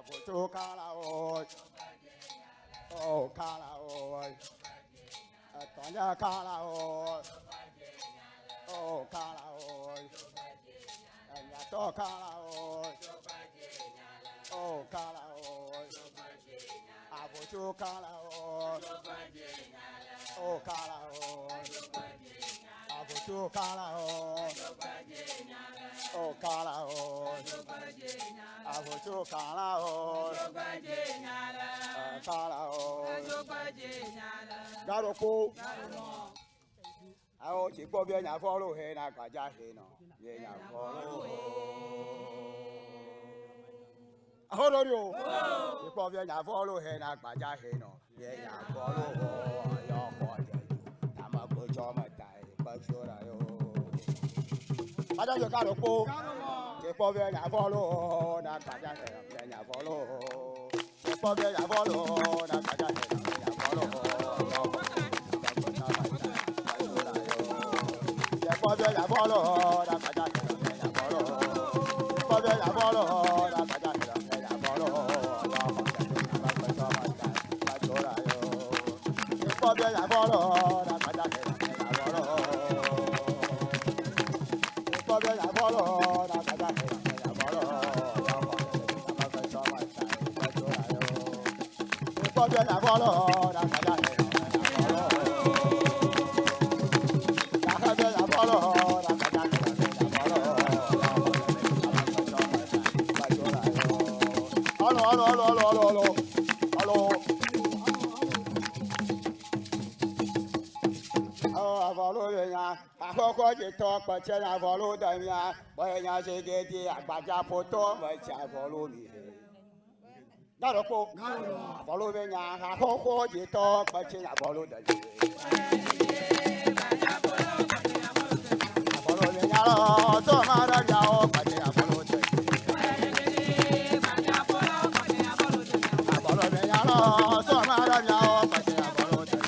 Aboto kala oi. Oh kala oi. Atonya kala oi. Oh kala oi. Nyato kala oi. Oh kala oi. Aboto kala oi. Oh kala oi. Aboto kala oi. Oh kala oi. Aboto kala oi. Kala oi. Garoko. Awo ti gbọ́ bí ẹ̀yà fọ́lọ́ he na gbàjà he nà bí ẹ̀yà fọ́lọ́. Ahọ́dọ̀rí o. Ti gbọ́ bí ẹ̀yà fọ́lọ́ he na gbàjà he nà bí ẹ̀yà fọ́lọ́ ọ̀yọ́ ọkọ̀ jẹ̀ tàmá gbọ́jọ́ ọmọ ta ẹ̀ gbọ́jọ́ ra yó. Adájọ́ Garoko. Ti gbọ́ bí ẹ̀yà fọ́lọ́ na gbàjà he nà bí ẹ̀yà fọ́lọ́. Ti gbọ́ bí ẹ̀yà fọ́lọ́ na gbàjà he nà bí ẹ̀yà fọ́lọ́ ọ̀yọ́ ọkọ̀. Bọ́bẹ̀ yàbọ̀lọ̀ dàgbàjà kẹlẹ̀ yàbọ̀lọ̀. Bọ́bẹ̀ yàbọ̀lọ̀ dàgbàjà kẹlẹ̀ yàbọ̀lọ̀. Bọ́bẹ̀ yàbọ̀lọ̀ dàgbàjà kẹlẹ̀ yàbọ̀lọ̀. Bọ́bẹ̀ yàbọ̀lọ̀ dàgbàjà kẹlẹ̀ yàbọ̀lọ̀. Bọ́bẹ̀ yàbọ̀lọ̀ dàgbàjà kẹlẹ̀. Àkọ́kọ́ ti tọ́ pẹ̀tẹ́ ní àfọlú dẹ̀mí à bọ́yẹ̀ ní aṣèké di àgbàjà pọ̀tọ́ mẹ̀tì àfọlú mi. Garoko àfọlú mi ní àkọ́kọ́ ti tọ́ pẹ̀tẹ́ ní àfọlú dẹ̀mí. Àfọlú mi ní àlọ́ tó máa rẹ̀ yà ọ́ pẹ̀tẹ́ àfọlú dẹ̀mí. Àfọlú mi ní àlọ́ tó máa rẹ̀ yà ọ́ pẹ̀tẹ́ àfọlú dẹ̀mí.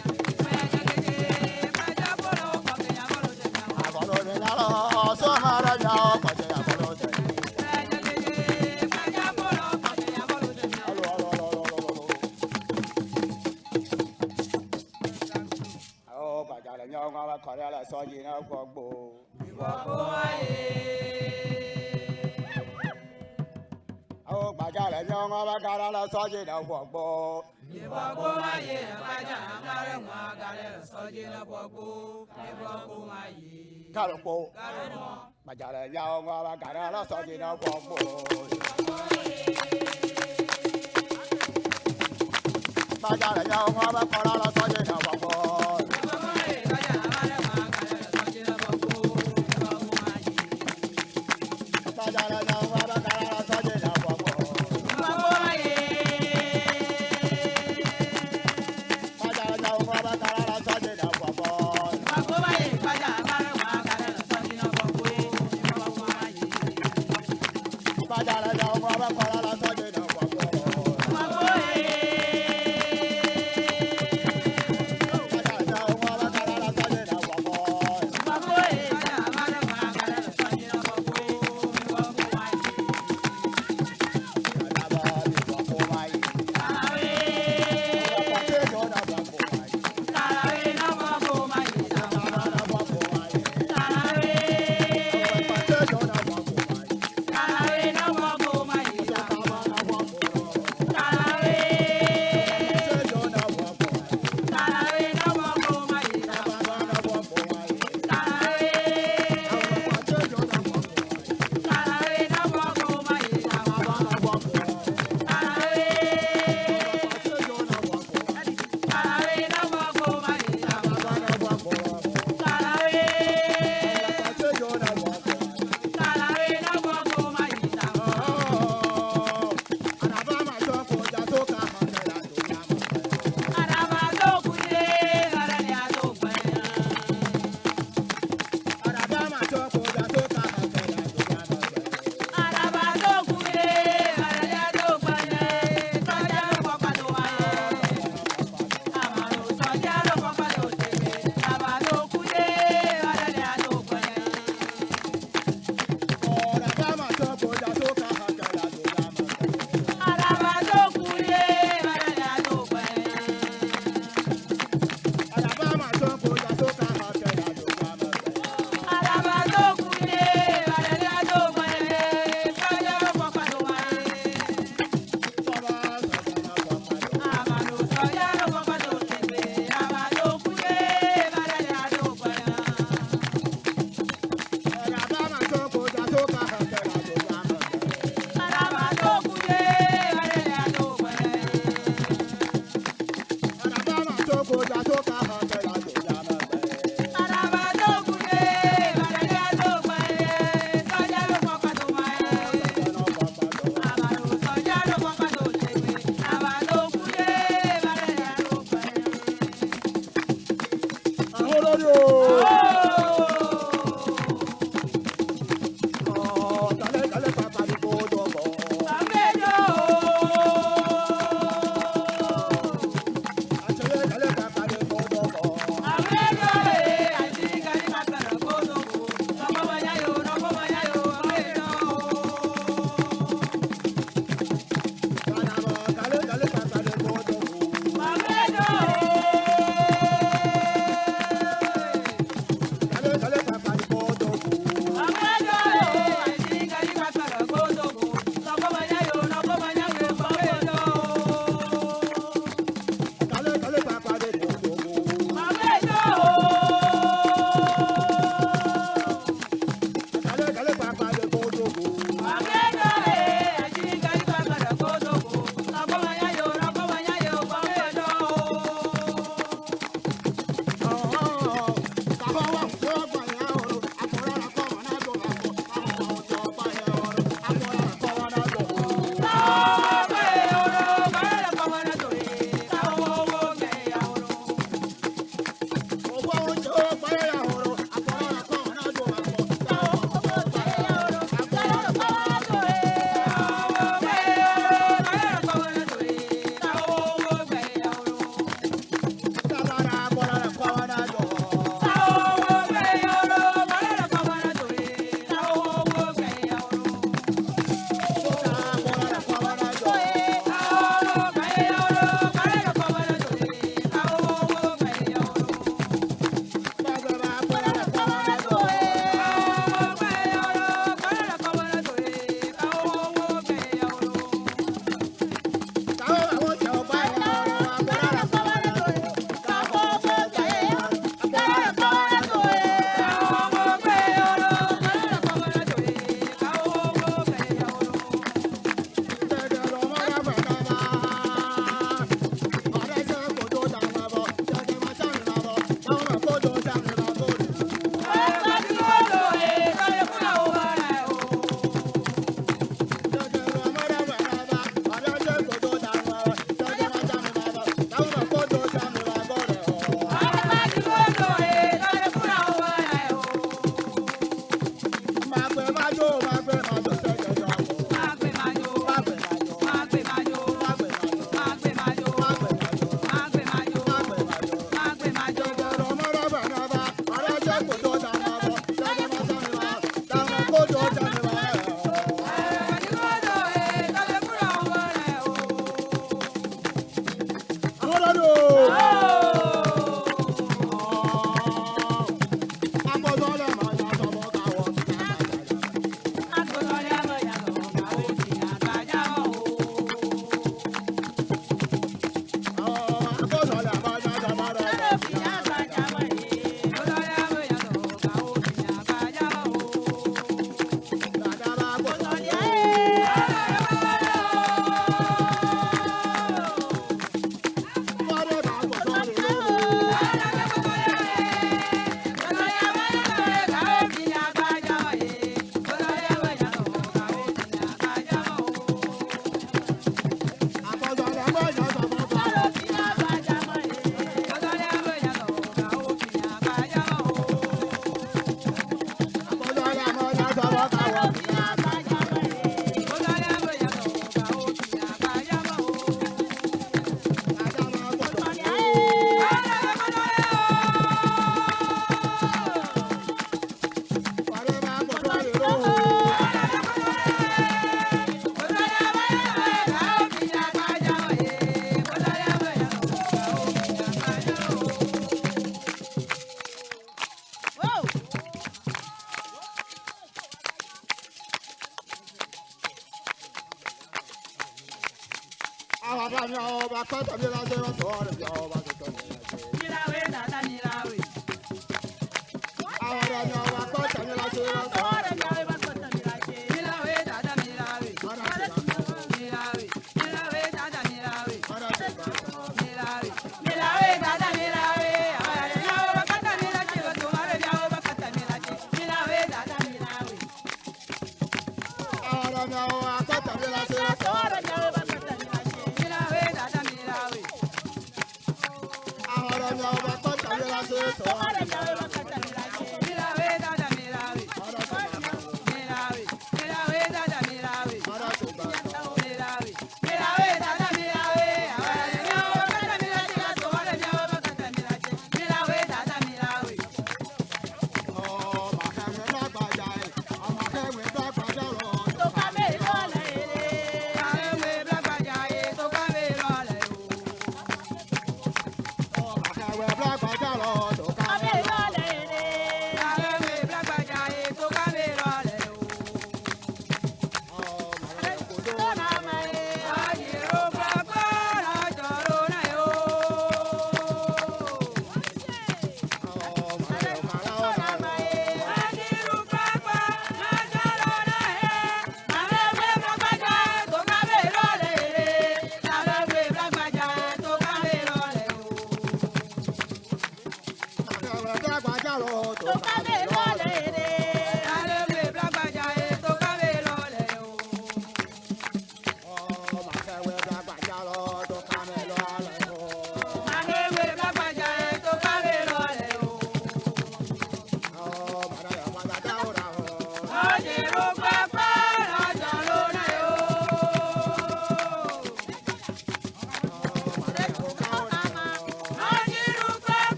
So mara ya kwaje ya bolo de. Oh baja le nyo ngwa kore la so yin na gbogbo. Gbogbo aye. Oh baja le nyo ngwa kore la so yin na gbogbo. Gbogbo aye baja ngare ngwa kore la so yin na gbogbo. Gbogbo aye. Garoko. Bajara nyao ngwa gara la so ji na gbogbo. Bajara nyao ngwa kora la so ji na gbogbo. Bajara nyao ngwa gara la so ji na gbogbo. Bajara nyao ngwa gara la so ji na gbogbo. Bajara nyao ngwa kora la so ji na gbogbo.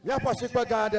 Y'a pas si pas garder.